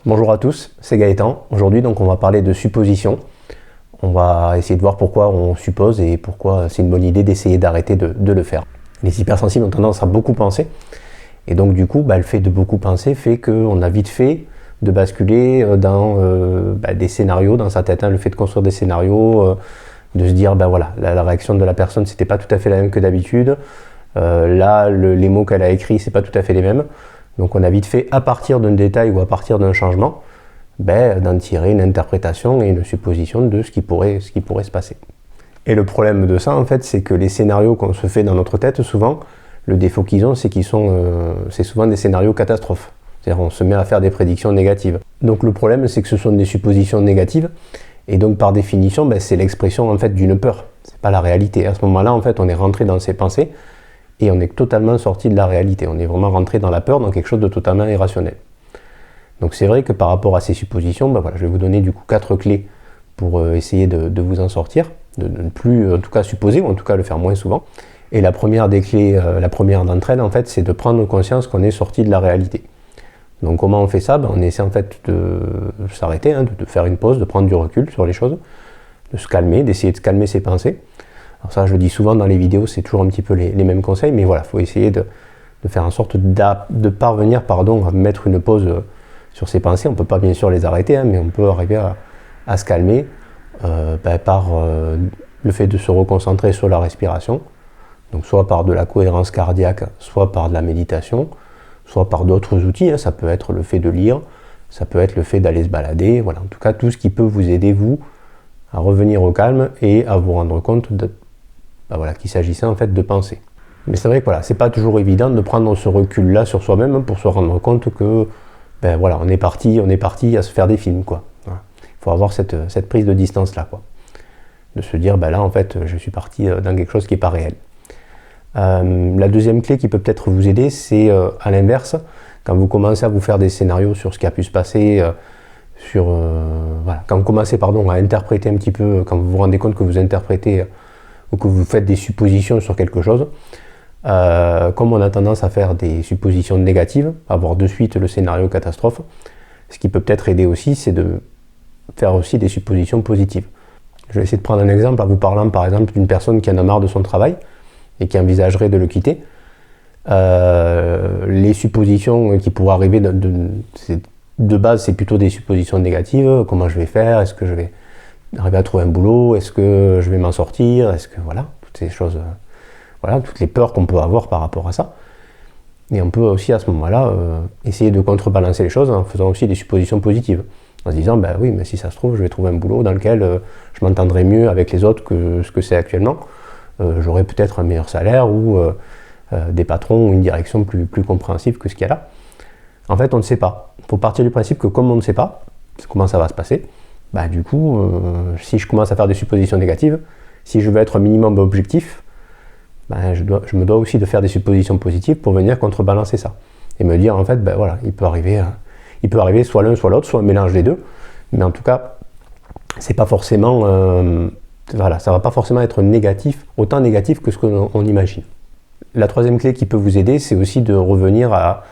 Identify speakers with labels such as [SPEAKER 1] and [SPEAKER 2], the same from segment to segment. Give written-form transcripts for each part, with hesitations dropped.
[SPEAKER 1] Bonjour à tous, c'est Gaëtan. Aujourd'hui donc on va parler de suppositions. On va essayer de voir pourquoi on suppose et pourquoi c'est une bonne idée d'essayer d'arrêter de le faire. Les hypersensibles ont tendance à beaucoup penser et donc du coup le fait de beaucoup penser fait qu'on a vite fait de basculer dans des scénarios dans sa tête. Le fait de construire des scénarios, de se dire voilà, la réaction de la personne c'était pas tout à fait la même que d'habitude. Les mots qu'elle a écrits c'est pas tout à fait les mêmes. Donc on a vite fait, à partir d'un détail ou à partir d'un changement, d'en tirer une interprétation et une supposition de ce qui pourrait se passer. Et le problème de ça, en fait, c'est que les scénarios qu'on se fait dans notre tête, souvent, le défaut qu'ils ont, c'est c'est souvent des scénarios catastrophes. C'est-à-dire on se met à faire des prédictions négatives. Donc le problème, c'est que ce sont des suppositions négatives, et donc par définition, c'est l'expression en fait d'une peur. C'est pas la réalité. À ce moment-là, en fait, on est rentré dans ses pensées, et on est totalement sorti de la réalité. On est vraiment rentré dans la peur, dans quelque chose de totalement irrationnel. Donc c'est vrai que par rapport à ces suppositions, je vais vous donner du coup 4 clés pour essayer de vous en sortir, de ne plus en tout cas supposer, ou en tout cas le faire moins souvent. Et la première des clés, la première d'entre elles, en fait, c'est de prendre conscience qu'on est sorti de la réalité. Donc comment on fait ça? On essaie en fait de s'arrêter, de faire une pause, de prendre du recul sur les choses, de se calmer, d'essayer de calmer ses pensées. Alors ça, je le dis souvent dans les vidéos, c'est toujours un petit peu les mêmes conseils, mais voilà, il faut essayer de faire en sorte de parvenir à mettre une pause sur ses pensées. On ne peut pas bien sûr les arrêter, mais on peut arriver à se calmer par le fait de se reconcentrer sur la respiration, donc soit par de la cohérence cardiaque, soit par de la méditation, soit par d'autres outils. Ça peut être le fait de lire, ça peut être le fait d'aller se balader, voilà, en tout cas tout ce qui peut vous aider, vous, à revenir au calme et à vous rendre compte qu'il s'agissait en fait de penser. Mais c'est vrai que c'est pas toujours évident de prendre ce recul-là sur soi-même pour se rendre compte que on est parti à se faire des films, quoi. Voilà. Il faut avoir cette prise de distance là, quoi. De se dire là en fait je suis parti dans quelque chose qui n'est pas réel. La deuxième clé qui peut peut-être vous aider, c'est à l'inverse, quand vous commencez à vous faire des scénarios sur ce qui a pu se passer, quand vous commencez à interpréter un petit peu, quand vous vous rendez compte que vous interprétez ou que vous faites des suppositions sur quelque chose, comme on a tendance à faire des suppositions négatives, à voir de suite le scénario catastrophe, ce qui peut peut-être aider aussi, c'est de faire aussi des suppositions positives. Je vais essayer de prendre un exemple en vous parlant par exemple d'une personne qui en a marre de son travail et qui envisagerait de le quitter. Les suppositions qui pourraient arriver de base, c'est plutôt des suppositions négatives. Comment je vais faire? Est-ce que je vais arriver à trouver un boulot? Est-ce que je vais m'en sortir? Est-ce que toutes ces choses, toutes les peurs qu'on peut avoir par rapport à ça. Et on peut aussi à ce moment-là essayer de contrebalancer les choses en faisant aussi des suppositions positives, en se disant oui, mais si ça se trouve, je vais trouver un boulot dans lequel je m'entendrai mieux avec les autres que ce que c'est actuellement. J'aurai peut-être un meilleur salaire ou des patrons ou une direction plus compréhensive que ce qu'il y a là. En fait, on ne sait pas. Il faut partir du principe que comme on ne sait pas comment ça va se passer, du coup, si je commence à faire des suppositions négatives, si je veux être un minimum objectif, je me dois aussi de faire des suppositions positives pour venir contrebalancer ça. Et me dire, en fait, il peut arriver soit l'un, soit l'autre, soit un mélange des deux. Mais en tout cas, c'est pas forcément, ça va pas forcément être autant négatif que ce qu'on imagine. La troisième clé qui peut vous aider, c'est aussi de revenir à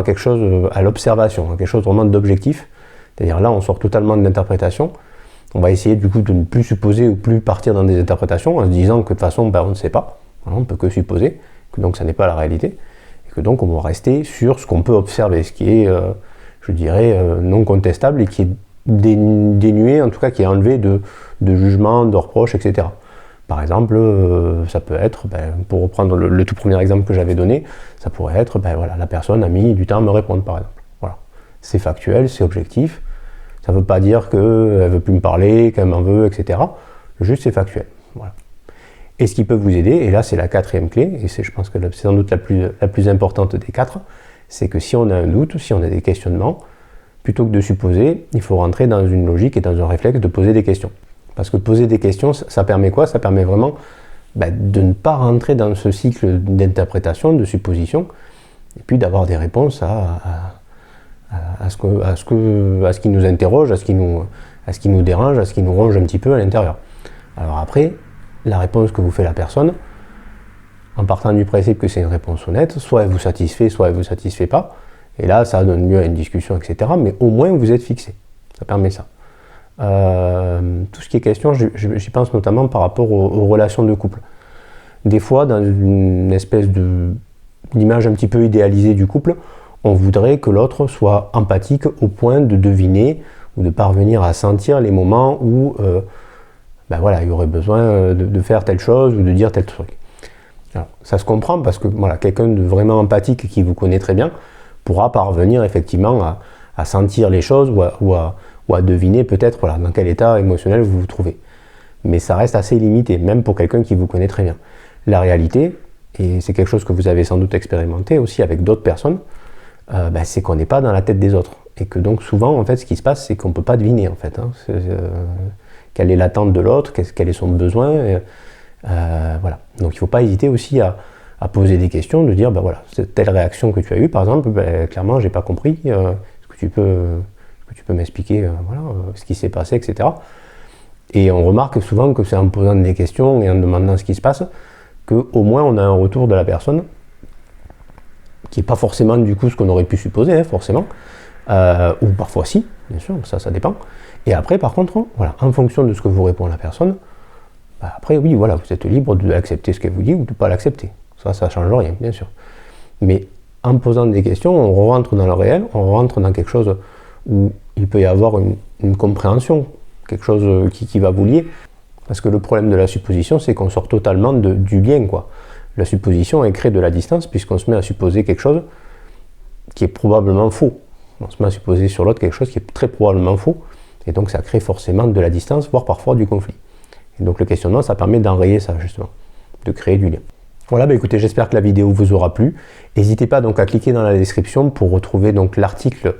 [SPEAKER 1] quelque chose, à l'observation, à quelque chose vraiment d'objectif. C'est-à-dire là, on sort totalement de l'interprétation. On va essayer du coup de ne plus supposer ou plus partir dans des interprétations en se disant que de toute façon, on ne sait pas. On ne peut que supposer, que donc ça n'est pas la réalité. Et que donc on va rester sur ce qu'on peut observer, ce qui est, non contestable et qui est dénué, en tout cas qui est enlevé de jugement, de reproches, etc. Par exemple, ça peut être, pour reprendre le tout premier exemple que j'avais donné, ça pourrait être, la personne a mis du temps à me répondre, par exemple. Voilà. C'est factuel, c'est objectif. Ça ne veut pas dire qu'elle ne veut plus me parler, qu'elle m'en veut, etc. Juste, c'est factuel. Voilà. Et ce qui peut vous aider, et là c'est la quatrième clé, et je pense que c'est sans doute la plus importante des 4, c'est que si on a un doute, si on a des questionnements, plutôt que de supposer, il faut rentrer dans une logique et dans un réflexe de poser des questions. Parce que poser des questions, ça permet quoi? Ça permet vraiment de ne pas rentrer dans ce cycle d'interprétation, de supposition, et puis d'avoir des réponses à ce qui nous interroge, à ce qui nous dérange, à ce qui nous ronge un petit peu à l'intérieur. Alors après, la réponse que vous fait la personne, en partant du principe que c'est une réponse honnête, soit elle vous satisfait, soit elle vous satisfait pas, Et là, ça donne lieu à une discussion, etc. Mais au moins, vous êtes fixé. Ça permet ça. Tout ce qui est question, j'y pense notamment par rapport aux relations de couple. Des fois, dans une espèce d'image un petit peu idéalisée du couple, on voudrait que l'autre soit empathique au point de deviner ou de parvenir à sentir les moments où ben voilà, il y aurait besoin de faire telle chose ou de dire tel truc. Alors, ça se comprend parce que voilà, quelqu'un de vraiment empathique qui vous connaît très bien pourra parvenir effectivement à sentir les choses ou à deviner peut-être voilà, dans quel état émotionnel vous vous trouvez. Mais ça reste assez limité, même pour quelqu'un qui vous connaît très bien. La réalité, et c'est quelque chose que vous avez sans doute expérimenté aussi avec d'autres personnes, ben, c'est qu'on n'est pas dans la tête des autres. Et que donc souvent, en fait, ce qui se passe, c'est qu'on ne peut pas deviner, en fait. Hein. Quelle est l'attente de l'autre, quel est son besoin. Voilà. Donc il ne faut pas hésiter aussi à poser des questions, de dire, ben voilà, cette telle réaction que tu as eue, par exemple, ben, clairement, je n'ai pas compris. Est-ce que tu peux m'expliquer voilà, ce qui s'est passé, etc. Et on remarque souvent que c'est en posant des questions et en demandant ce qui se passe, qu'au moins on a un retour de la personne, qui n'est pas forcément du coup ce qu'on aurait pu supposer, hein, forcément, ou parfois si, bien sûr, ça dépend. Et après, par contre, voilà, en fonction de ce que vous répond la personne, bah après, oui, voilà, vous êtes libre d'accepter ce qu'elle vous dit ou de ne pas l'accepter. Ça ne change rien, bien sûr. Mais en posant des questions, on rentre dans le réel, on rentre dans quelque chose où il peut y avoir une compréhension, quelque chose qui va vous lier. Parce que le problème de la supposition, c'est qu'on sort totalement du lien, quoi. La supposition, elle crée de la distance, puisqu'on se met à supposer quelque chose qui est probablement faux. On se met à supposer sur l'autre quelque chose qui est très probablement faux, et donc ça crée forcément de la distance, voire parfois du conflit. Et donc le questionnement, ça permet d'enrayer ça, justement, de créer du lien. Voilà, bah écoutez, j'espère que la vidéo vous aura plu. N'hésitez pas donc à cliquer dans la description pour retrouver donc l'article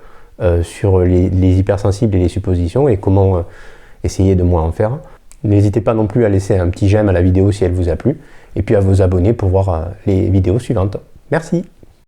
[SPEAKER 1] sur les hypersensibles et les suppositions et comment essayer de moins en faire. N'hésitez pas non plus à laisser un petit j'aime à la vidéo si elle vous a plu et puis à vous abonner pour voir les vidéos suivantes. Merci!